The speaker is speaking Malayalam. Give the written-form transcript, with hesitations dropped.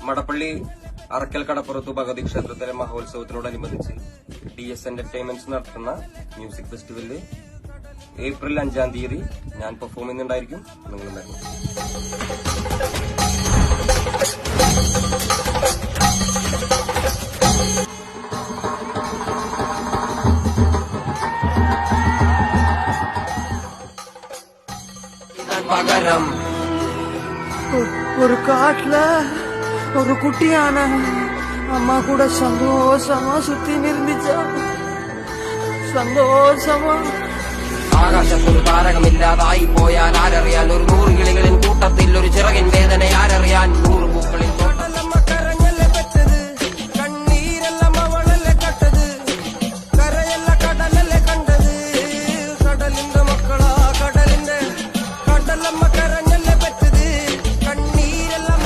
മടപ്പള്ളി അറക്കൽ കടപ്പുറത്തു ഭഗവതി ക്ഷേത്രത്തിലെ മഹോത്സവത്തിനോടനുബന്ധിച്ച് DS എന്റർടൈൻമെന്റ്സ് നടത്തുന്ന മ്യൂസിക് ഫെസ്റ്റിവലില് ഏപ്രിൽ 5-ാം തീയതി ഞാൻ പെർഫോം ചെയ്യുന്നുണ്ടായിരിക്കും. നിങ്ങളും വരണം. பகரம் ஒரு காட்டுல ஒரு குட்டியான அம்மா கூட சந்தோஷமா சுத்தி நிறுந்துச்சா. സന്തോഷമാ. ആകാശത്തൊരു താരകമില്ലാതായി പോയാൽ ആരറിയാൻ, ഒരു 100 കിളികളിൻ കൂട്ടത്തിൽ ഒരു ചിറകിൻ വേദന ആരറിയാൻ.